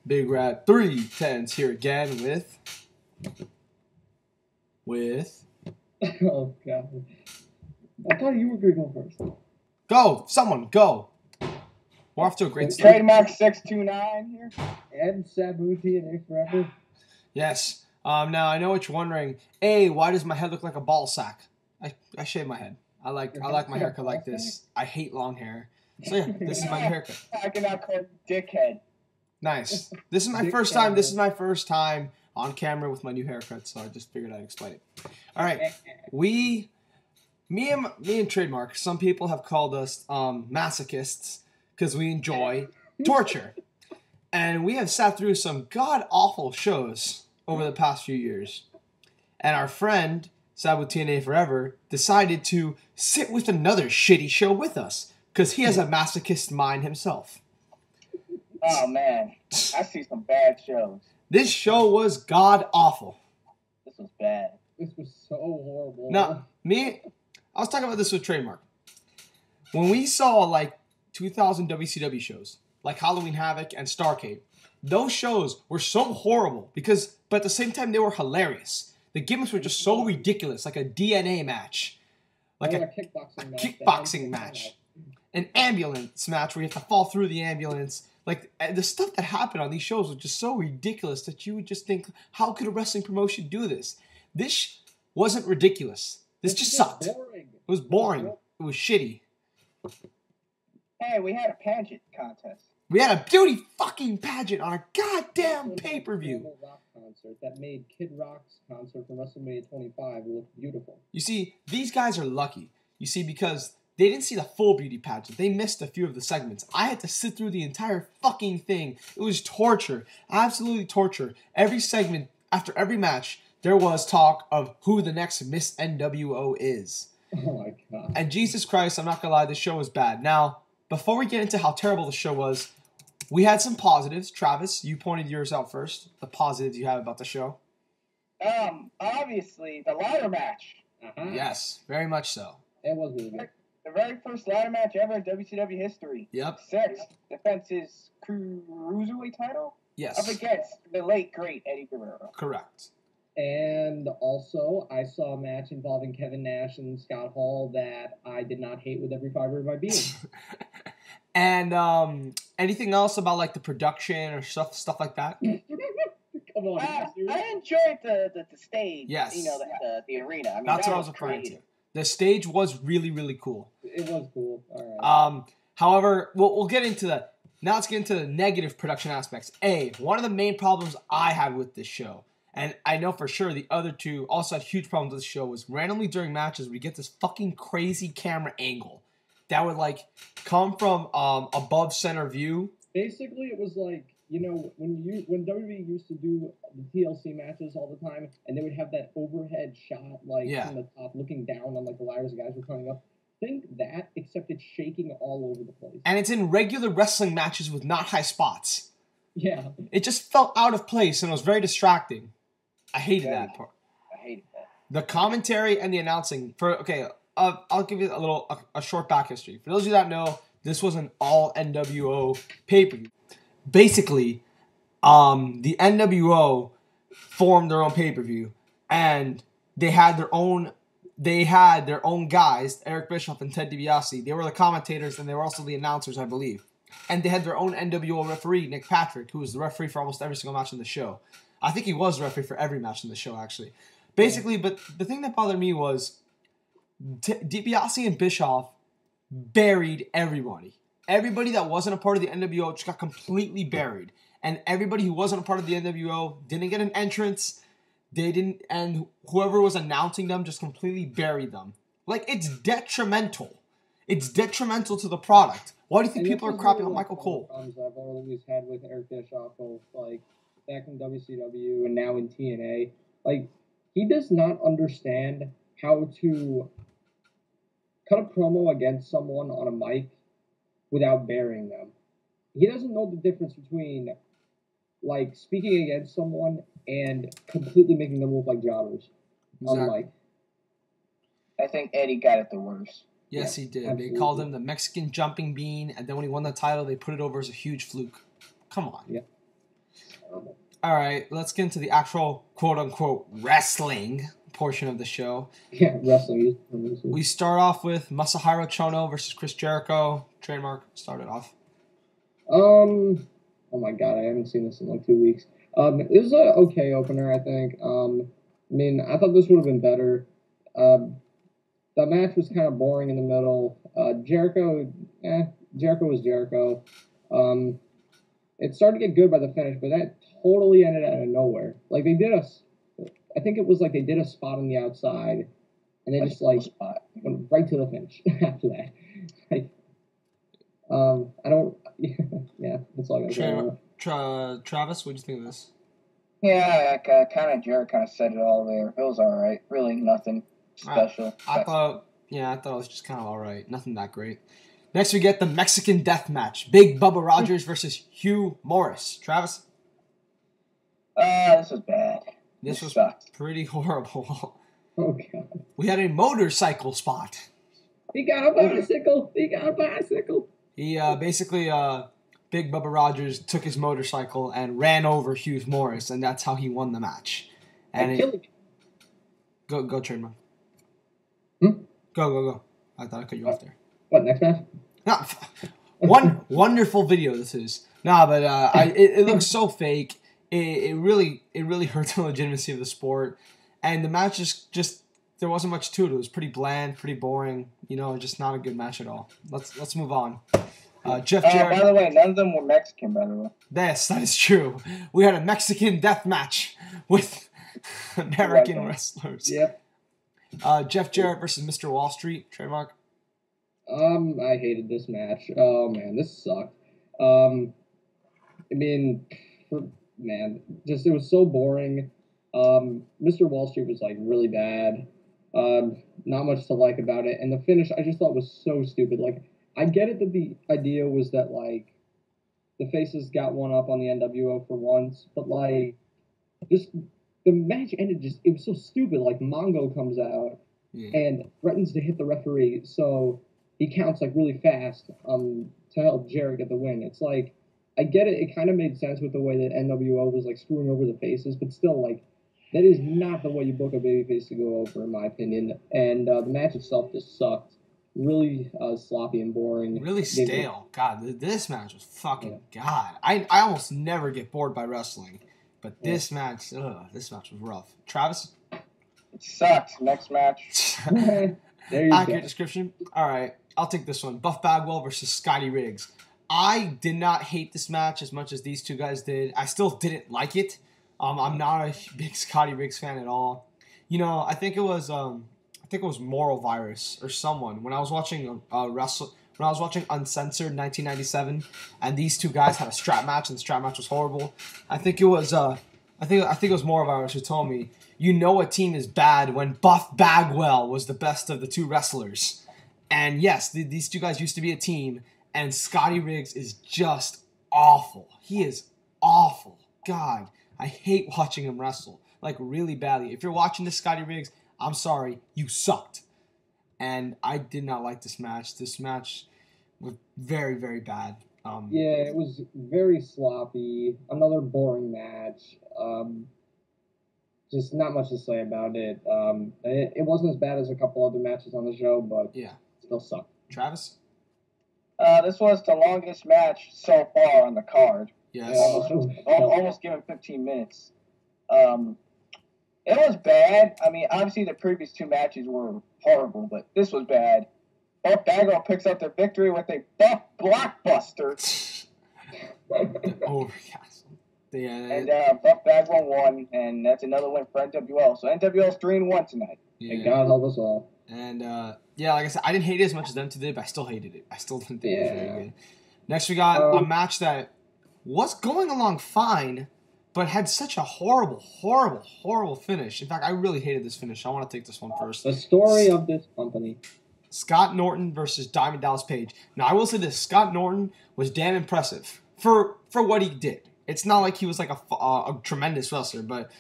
Big Rat 310's here again with Oh god. I thought you were gonna go first. Go! Someone, go! We're off to a great start. Trademark629 here. And Sabutna4evur. Yes. Now, I know what you're wondering. A, why does my head look like a ball sack? I shave my head. I like my haircut like this. I hate long hair. So yeah, this is my haircut. I cannot call dickhead. Nice. This is my first time. This is my first time on camera with my new haircut, so I just figured I'd explain it. All right. Me and Trademark, some people have called us masochists because we enjoy torture. And we have sat through some god-awful shows over the past few years. And our friend, Sabutna4evur, decided to sit with another shitty show with us because he has a masochist mind himself. Oh, man. I see some bad shows. This show was god-awful. This was bad. This was so horrible. Now, I was talking about this with Trademark. When we saw, like, 2000 WCW shows, like Halloween Havoc and Starrcade, those shows were so horrible but at the same time, they were hilarious. The gimmicks were just so ridiculous, like a DNA match. Like a kickboxing match. An ambulance match where you have to fall through the ambulance. Like, the stuff that happened on these shows was just so ridiculous that you would just think, how could a wrestling promotion do this? This wasn't ridiculous. This just sucked. Boring. It was boring. It was shitty. Hey, we had a pageant contest. We had a beauty fucking pageant on a goddamn pay-per-view. Rock concert that made Kid Rock's concert from WrestleMania 25 look beautiful. You see, these guys are lucky. You see, because they didn't see the full beauty pageant. They missed a few of the segments. I had to sit through the entire fucking thing. It was torture. Absolutely torture. Every segment, after every match, there was talk of who the next Miss nWo is. Oh my god. And Jesus Christ, I'm not gonna lie, this show was bad. Now, before we get into how terrible the show was, we had some positives. Travis, you pointed yours out first. The positives you have about the show. Obviously, the ladder match. Yes, very much so. It was really good. The very first ladder match ever in WCW history. Yep. Six defends his Cruiserweight title. Yes. Up against the late, great Eddie Guerrero. Correct. And also, I saw a match involving Kevin Nash and Scott Hall that I did not hate with every fiber of my being. And anything else about like the production or stuff like that? Come on. I enjoyed the stage. Yes. You know, the arena. I mean, that's what I was referring to. The stage was really, really cool. It was cool. All right. However, we'll get into that. Now let's get into the negative production aspects. One of the main problems I had with this show, and I know for sure the other two also had huge problems with the show, was randomly during matches we get this fucking crazy camera angle that would like come from above center view. Basically, it was like, you know, when WWE used to do the TLC matches all the time, and they would have that overhead shot like from the top looking down on like the ladders the guys were coming up. Think that, except it's shaking all over the place. And it's in regular wrestling matches with not high spots. Yeah. It just felt out of place and it was very distracting. I hated that part. I hated that. The commentary and the announcing I'll give you a short back history. For those of you that know, this was an all nWo pay-per-view. Basically, the nWo formed their own pay-per-view, and they had their own guys, Eric Bischoff and Ted DiBiase. They were the commentators, and they were also the announcers, I believe. And they had their own nWo referee, Nick Patrick, who was the referee for almost every single match in the show. I think he was the referee for every match in the show, actually. Basically, but the thing that bothered me was DiBiase and Bischoff buried everybody. Everybody that wasn't a part of the nWo just got completely buried. And everybody who wasn't a part of the nWo didn't get an entrance. They didn't, and whoever was announcing them just completely buried them. Like, it's detrimental. It's detrimental to the product. Why do you think people are crapping on Michael Cole? I've always had with Eric Bischoff, both like back in WCW and now in TNA. Like, he does not understand how to cut a promo against someone on a mic without burying them. He doesn't know the difference between like speaking against someone and completely making them look like jobbers on the mic. I think Eddie got it the worst. Yes, he did. Absolutely. They called him the Mexican jumping bean, and then when he won the title, they put it over as a huge fluke. Come on. Yeah. All right, let's get into the actual quote-unquote wrestling portion of the show. Yeah, wrestling. We start off with Masahiro Chono versus Chris Jericho. Trademark started off. Oh my god, I haven't seen this in like 2 weeks. It was an okay opener, I think. I mean, I thought this would have been better. The match was kind of boring in the middle. Jericho was Jericho. It started to get good by the finish, but that totally ended out of nowhere. Like I think it was like they did a spot on the outside, and they just like went right to the finish after that. Like, I don't. Yeah, that's all I got. Travis, what do you think of this? Yeah, Jarrett kind of said it all there. It was all right. Really nothing special. I thought it was just kind of all right. Nothing that great. Next, we get the Mexican Death Match. Big Bubba Rogers versus Hugh Morris. Travis? This was bad. This was sucked. Pretty horrible. Oh, God. We had a motorcycle spot. He got a bicycle. He basically, Big Bubba Rogers took his motorcycle and ran over Hugh Morris, and that's how he won the match. And Go, Trademark. Go. I thought I cut you off there. What, next match? No, one wonderful video this is. But it looks so fake. It really hurt the legitimacy of the sport, and the match just there wasn't much to it. It was pretty bland, pretty boring. Just not a good match at all. Let's move on. Jeff Jarrett. By the way, none of them were Mexican. By the way. Yes, that is true. We had a Mexican death match with American wrestlers. Yep. Jeff Jarrett versus Mr. Wallstreet. Trademark. I hated this match. Oh man, this sucked. I mean, it was so boring. Mr. Wallstreet was like really bad. Not much to like about it, and the finish I just thought was so stupid. Like, I get it that the idea was that like the faces got one up on the nWo for once, but like just the match ended it was so stupid. Like, Mongo comes out and threatens to hit the referee, so he counts like really fast to help Jarrett get the win. It's like, I get it. It kind of made sense with the way that nWo was like screwing over the faces, but still, like, that is not the way you book a babyface to go over, in my opinion. And the match itself just sucked. Really sloppy and boring. Really stale. God, this match was fucking God. I almost never get bored by wrestling, but this match was rough. Travis? It sucked. Next match. There you Accurate go. description. All right, I'll take this one. Buff Bagwell versus Scotty Riggs. I did not hate this match as much as these two guys did. I still didn't like it. I'm not a big Scotty Riggs fan at all. I think it was Moral Virus or someone when I was watching Uncensored 1997, and these two guys had a strap match, and the strap match was horrible. I think it was Moral Virus who told me, a team is bad when Buff Bagwell was the best of the two wrestlers. And yes, these two guys used to be a team, and Scotty Riggs is just awful. He is awful. God, I hate watching him wrestle, like, really badly. If you're watching this, Scotty Riggs, I'm sorry, you sucked. And I did not like this match. This match was very, very bad. It was very sloppy. Another boring match. Just not much to say about it. It wasn't as bad as a couple other matches on the show, but still sucked. Travis? This was the longest match so far on the card. Yes. Almost given 15 minutes. It was bad. I mean, obviously the previous two matches were horrible, but this was bad. Buff Bagwell picks up the victory with a Buff Blockbuster. And Buff Bagwell won, and that's another win for nWo. So nWo's 3-1 tonight. And God help us all. And like I said, I didn't hate it as much as them two did, but I still hated it. I still didn't think it was very good. Next, we got a match that was going along fine, but had such a horrible, horrible, horrible finish. In fact, I really hated this finish. I want to take this one first. The story of this company. Scott Norton versus Diamond Dallas Page. Now, I will say this. Scott Norton was damn impressive for what he did. It's not like he was like a tremendous wrestler, but,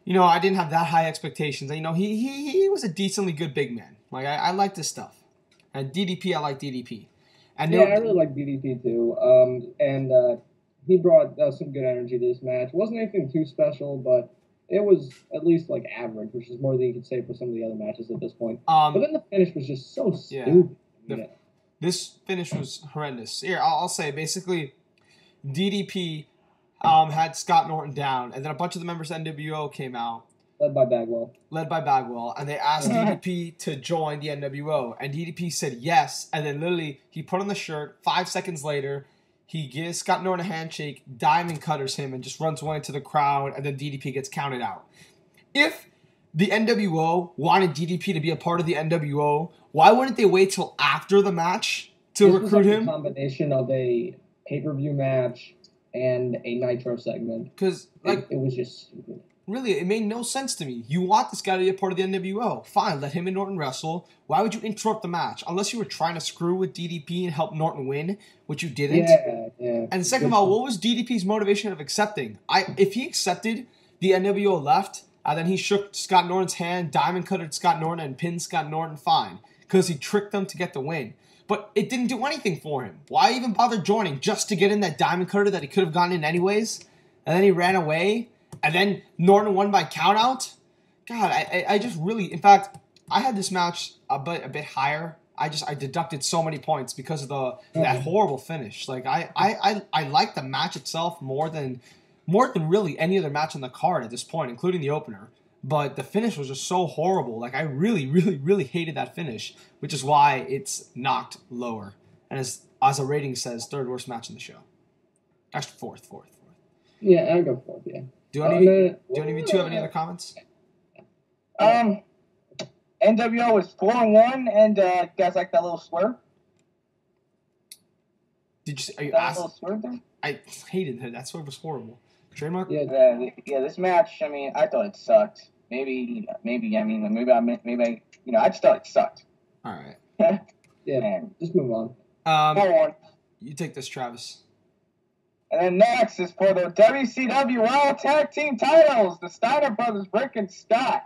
I didn't have that high expectations. He was a decently good big man. Like, I like this stuff. And DDP, I like DDP. And I really like DDP too. he brought some good energy to this match. It wasn't anything too special, but it was at least like average, which is more than you could say for some of the other matches at this point. But then the finish was just so stupid. This finish was horrendous. Here, I'll say basically, DDP had Scott Norton down, and then a bunch of the members of NWO came out. Led by Bagwell. And they asked DDP to join the NWO. And DDP said yes. And then literally, he put on the shirt. 5 seconds later, he gives Scott Norton a handshake, diamond cutters him, and just runs away into the crowd. And then DDP gets counted out. If the NWO wanted DDP to be a part of the NWO, why wouldn't they wait till after the match to recruit him? A combination of a pay-per-view match and a Nitro segment. Because it was just stupid. Really, it made no sense to me. You want this guy to be a part of the NWO. Fine, let him and Norton wrestle. Why would you interrupt the match? Unless you were trying to screw with DDP and help Norton win, which you didn't. Yeah. And second of all, what was DDP's motivation of accepting? If he accepted, the NWO left, and then he shook Scott Norton's hand, diamond cutted Scott Norton, and pinned Scott Norton, fine. Because he tricked them to get the win. But it didn't do anything for him. Why even bother joining? Just to get in that diamond cutter that he could have gotten in anyways? And then he ran away? And then Norton won by countout? God, I just really... In fact, I had this match a bit higher. I deducted so many points because of that horrible finish. Like, I like the match itself more than really any other match on the card at this point, including the opener. But the finish was just so horrible. Like, I really, really, really hated that finish, which is why it's knocked lower. And as a rating says, third worst match in the show. Actually, fourth. Yeah, I'll go fourth, yeah. Do any of you two have any other comments? NWO is 4-1, and you guys like that little swerve? Are you asking? Little swerve there? I hated that. That swerve was horrible. Trademark? Yeah. This match. I mean, I thought it sucked. Maybe. I just thought it sucked. All right. Yeah, man. Just move on. 4-1. You take this, Travis. And then next is for the WCW World Tag Team titles. The Steiner brothers, Rick and Scott,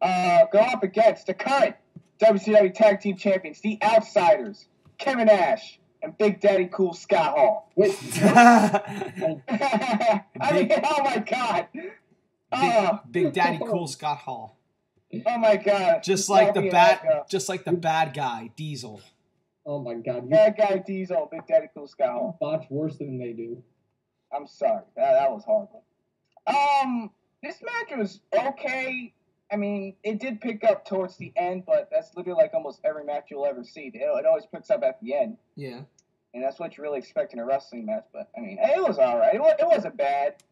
go up against the current WCW Tag Team Champions, the Outsiders, Kevin Nash and Big Daddy Cool Scott Hall. Wait. Oh my God. Big Daddy Cool Scott Hall. Oh my God. Just like the bad guy, Diesel. Oh my God. Bad guy Diesel, Big Daddy Cool Scott Hall. Botch worse than they do. I'm sorry. That was horrible. This match was okay. I mean, it did pick up towards the end, but that's literally like almost every match you'll ever see. It always picks up at the end. Yeah. And that's what you really expect in a wrestling match. But, I mean, it was all right. It wasn't bad.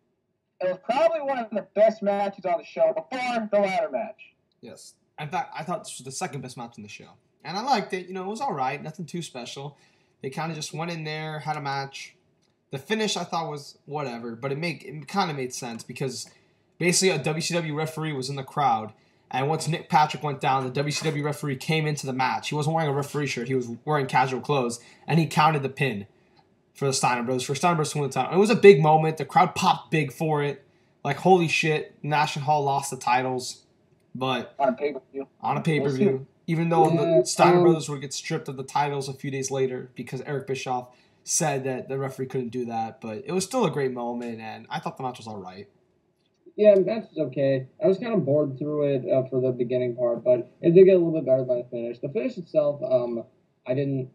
It was probably one of the best matches on the show before the ladder match. Yes. In fact, I thought this was the second best match on the show. And I liked it. You know, it was all right. Nothing too special. They kind of just went in there, had a match. The finish I thought was whatever, but it kind of made sense because basically a WCW referee was in the crowd. And once Nick Patrick went down, the WCW referee came into the match. He wasn't wearing a referee shirt. He was wearing casual clothes. And he counted the pin for the Steiner Brothers. For Steiner Brothers to win the title. It was a big moment. The crowd popped big for it. Like, holy shit, Nash and Hall lost the titles. But on a pay-per-view. Even though the Steiner Brothers would get stripped of the titles a few days later because Eric Bischoff said that the referee couldn't do that. But it was still a great moment, and I thought the match was all right. Yeah, the match was okay. I was kind of bored through it for the beginning part, but it did get a little bit better by the finish. The finish itself, I didn't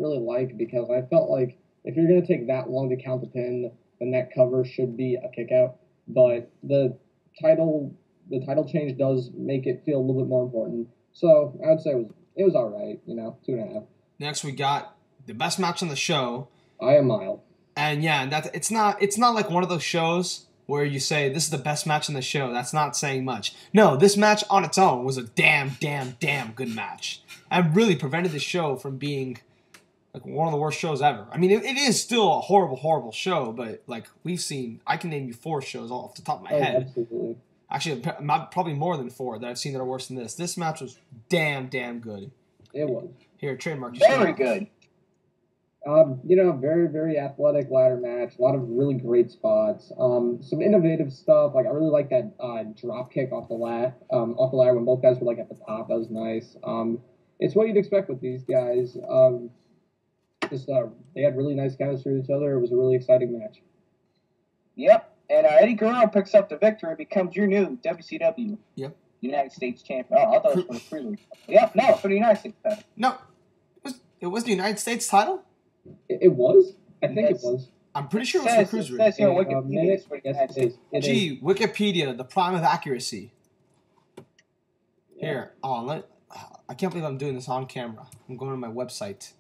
really like because I felt like if you're going to take that long to count the pin, then that cover should be a kick out. But the title change does make it feel a little bit more important. So I would say it was all right, 2.5. Next we got the best match on the show. I Am Mild. And yeah, it's not like one of those shows where you say this is the best match on the show. That's not saying much. No, this match on its own was a damn good match. And really prevented the show from being like one of the worst shows ever. I mean, it is still a horrible show, but like I can name you 4 shows off the top of my head. Absolutely. Actually, probably more than 4 that I've seen that are worse than this. This match was damn good. It was. Here, Trademark. Very good. Very, very athletic ladder match. A lot of really great spots. Some innovative stuff. Like I really like that drop kick off the ladder when both guys were like at the top. That was nice. It's what you'd expect with these guys. Just they had really nice chemistry with each other. It was a really exciting match. Yep. And Eddie Guerrero picks up the victory and becomes your new WCW United States champion. Oh, I thought it was for the Cruiserweight. Yep, no, for the United States title. No, it was the United States title? It was? I think it was. I'm pretty sure it was for Cruiserweight. It says here on Wikipedia it's for the United States. Gee, Wikipedia, the prime of accuracy. Here, I can't believe I'm doing this on camera. I'm going to my website,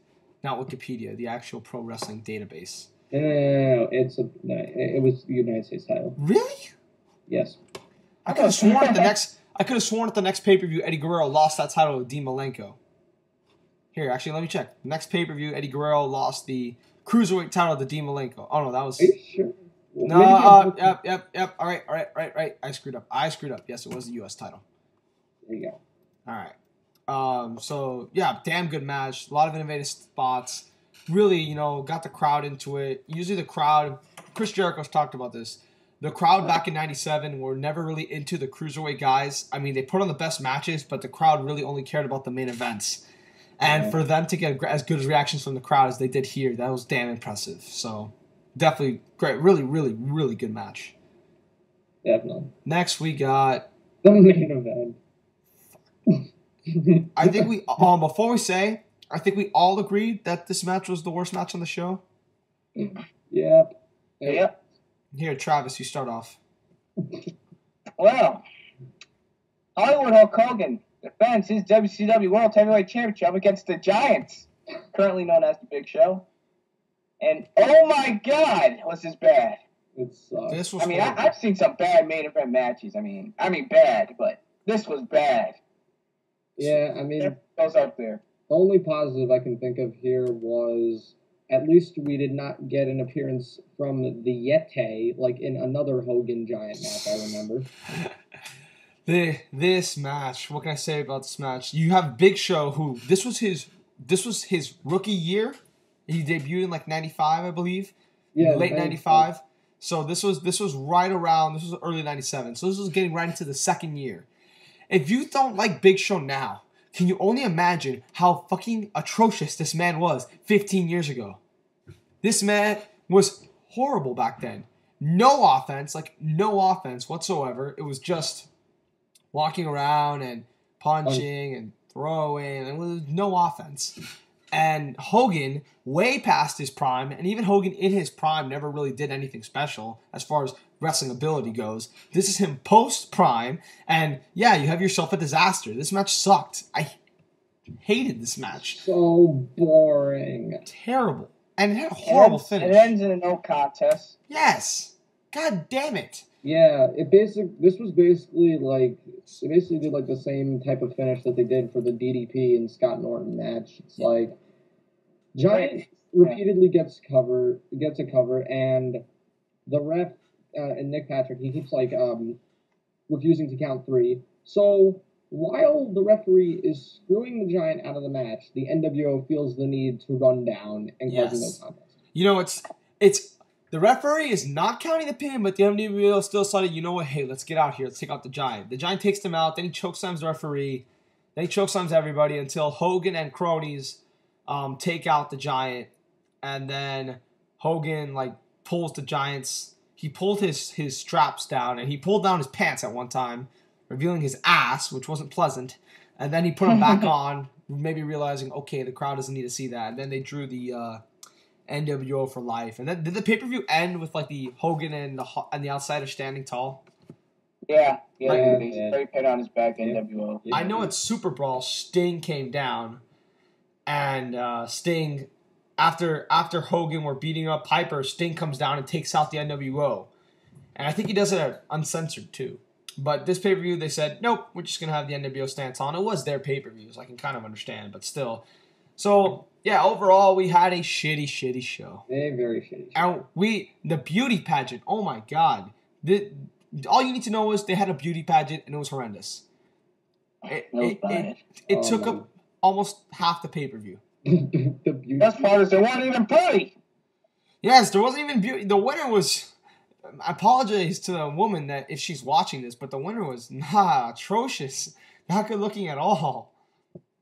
not Wikipedia, the actual pro wrestling database. No, it was the United States title. Really? Yes. I could have sworn at the next pay-per-view Eddie Guerrero lost that title to Dean Malenko. Here, actually, let me check. Next pay-per-view Eddie Guerrero lost the Cruiserweight title to Dean Malenko. Oh no, that was. Are you sure? No, yep. All right. I screwed up. Yes, it was the U.S. title. There you go. All right. So yeah, damn good match. A lot of innovative spots. Really, got the crowd into it. Usually the crowd, Chris Jericho's talked about this. The crowd back in '97 were never really into the Cruiserweight guys. I mean, they put on the best matches, but the crowd really only cared about the main events. And for them to get as good reactions from the crowd as they did here, that was damn impressive. So definitely great. Really, really, really good match. Definitely. Next, we got the main event. I think we before we say, I think we all agreed that this match was the worst match on the show. Yep. Here, Travis, you start off. Well, Hollywood Hulk Hogan defends his WCW World Heavyweight Championship against the Giants, currently known as the Big Show. And oh my God, was this bad? It sucked. This was I've seen some bad main event matches. I mean bad, but this was bad. Yeah, I mean, it goes up there. The only positive I can think of here was at least we did not get an appearance from the Yeti, like in another Hogan Giant match, I remember. This match, what can I say about this match? You have Big Show, who this was his rookie year. He debuted in like '95, I believe. Yeah, late '95. So this was early '97. So this was getting right into the second year. If you don't like Big Show now, can you only imagine how fucking atrocious this man was 15 years ago? This man was horrible back then. No offense whatsoever. It was just walking around and punching and throwing, and with no offense. And Hogan, way past his prime, and even Hogan in his prime never really did anything special as far as wrestling ability goes. This is him post-prime, and yeah, you have yourself a disaster. This match sucked. I hated this match. So boring. Terrible. And it had a horrible finish. It ends in a no contest. Yes. God damn it. Yeah, this was basically like, they basically did like the same type of finish that they did for the DDP and Scott Norton match. It's like, Giant repeatedly gets a cover, and the ref, and Nick Patrick, he keeps like refusing to count 3. So while the referee is screwing the Giant out of the match, the NWO feels the need to run down and cause a no contest. It's the referee is not counting the pin, but the NWO still decided, you know what, hey, let's get out here. Let's take out the Giant. The Giant takes him out, then he chokeslams the referee, then he chokeslams everybody until Hogan and cronies take out the Giant, and then Hogan pulls the Giant's. He pulled his straps down, and he pulled down his pants at one time, revealing his ass, which wasn't pleasant. And then he put them back on, maybe realizing, okay, the crowd doesn't need to see that. And then they drew the NWO for life. And then did the pay-per-view end with the Hogan and the outsider standing tall? Yeah. Straight pin on his back, NWO. I know at Super Brawl, Sting came down, and Sting, after Hogan were beating up Piper, Sting comes down and takes out the NWO. And I think he does it uncensored too. But this pay-per-view, they said, nope, we're just going to have the NWO stance on. It was their pay-per-view, so I can kind of understand, but still. So, yeah, overall, we had a shitty show. A very shitty show. And the beauty pageant, oh my God. All you need to know is they had a beauty pageant, and it was horrendous. It took up almost half the pay-per-view. The best part is there wasn't even pretty. Yes, there wasn't even beauty. The winner was... I apologize to the woman that if she's watching this, but the winner was atrocious. Not good looking at all.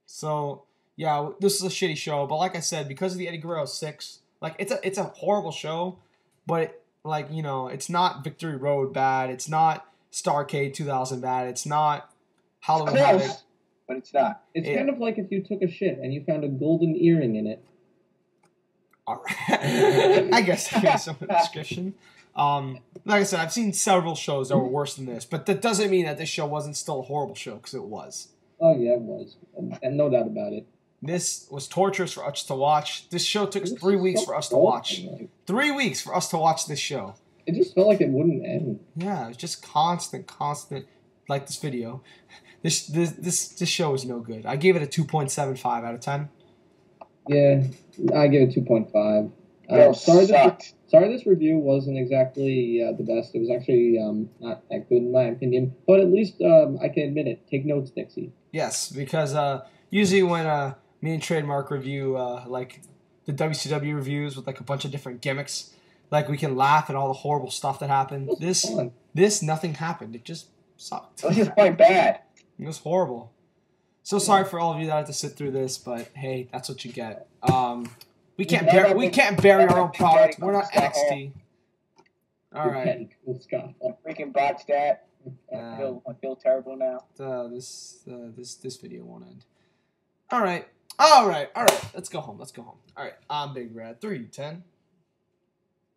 So, yeah, this is a shitty show. But like I said, because of the Eddie Guerrero 6, like it's a horrible show, but like, you know, it's not Victory Road bad. It's not Starrcade 2000 bad. It's not Halloween Havoc. Close, but it's not. It's kind of like if you took a shit and you found a golden earring in it. All right. I guess some description. Like I said, I've seen several shows that were worse than this, but that doesn't mean that this show wasn't still a horrible show, because it was. Oh yeah, it was, and no doubt about it. This was torturous for us to watch. This show took 3 weeks for us to watch. 3 weeks for us to watch this show. It just felt like it wouldn't end. Yeah, it was just constant. Like this video. This show is no good. I gave it a 2.75 out of 10. Yeah, I give it 2.5. Sorry, this review wasn't exactly the best. It was actually not that good in my opinion. But at least I can admit it. Take notes, Dixie. Yes, because usually when me and Trademark review like the WCW reviews with like a bunch of different gimmicks, like we can laugh at all the horrible stuff that happened. This nothing happened. It just sucked. It was just quite bad. It was horrible. So sorry for all of you that have to sit through this, but hey, that's what you get. We can't bury our own product. We're not NXT. All right. We can botch that. I feel terrible now. This video won't end. All right. Let's go home. All right. I'm Big Red 310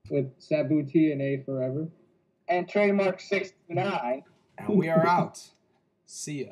with Sabutna4evur and Trademark629, and we are out. See ya.